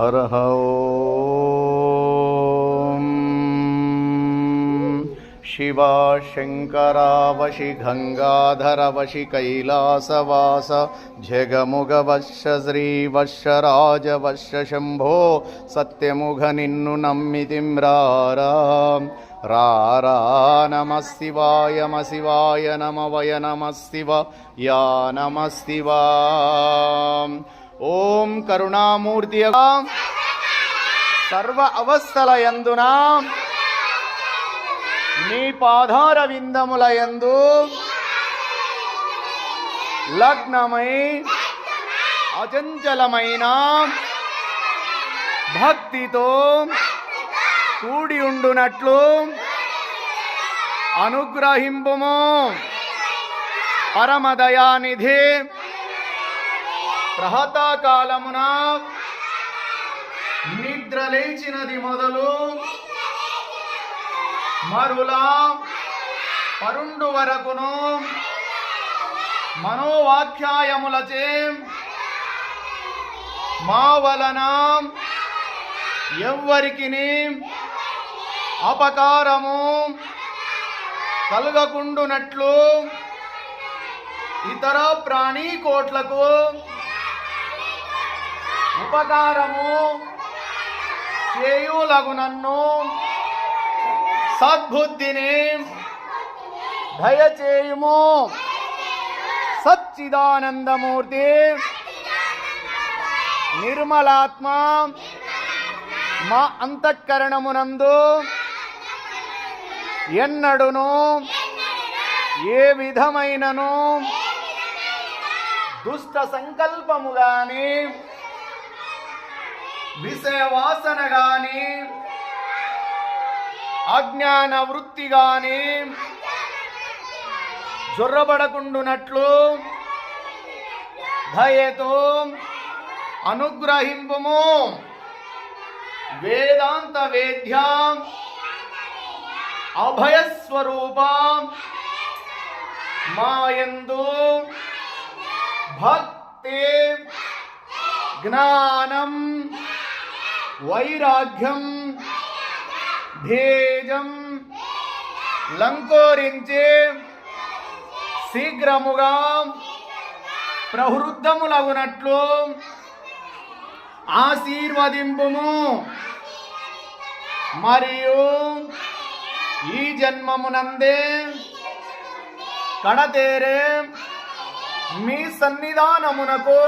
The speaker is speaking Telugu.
హరః ఓం. శివ శంకరావశి గంగాధరవశి కైలాసవాస జగముగవశ శ్రీవశరాజవశ శంభో సత్యముగ నిన్ను నమ్మితిమ్రారా రారా. నమ శివాయ శివాయ నమ వయ నమ శివ యా నమ శివా. ఓం కరుణామూర్తి సర్వ అవస్థల యందున నీ పాదార విందములయందు లగ్నమై అచంచలమైన భక్తితో కూడి ఉండునట్లు అనుగ్రహింపుము పరమదయానిధి. ప్రాతకాలమున నిద్ర లేచినది మొదలు మరులా పరుండు వరకును మనోవాఖ్యాయములచే మా వలన ఎవ్వరికిని అపకారము కలుగకుండునట్లు ఇతర ప్రాణీకోట్లకు ఉపకారము చేయులగునన్ను సద్బుద్ధిని దయచేయుము. సచ్చిదానందమూర్తి నిర్మలాత్మ మా అంతఃకరణమునందు ఎన్నడును ఏ విధమైనను దుష్ట సంకల్పము గాని విషయవాసన గాని అజ్ఞాన వృత్తి గాని జొర్రబడకుండునట్లు దయతో అనుగ్రహింపుము. వేదాంత వేద్య అభయస్వరూప మాయందు భక్తి జ్ఞానం వైరాగ్యం ధేజం లంకోరించి శీఘ్రముగా ప్రవృద్ధములగునట్లు ఆశీర్వదింపుము. మరియు ఈ జన్మమునందే కడతేరే మీ సన్నిధానమునకు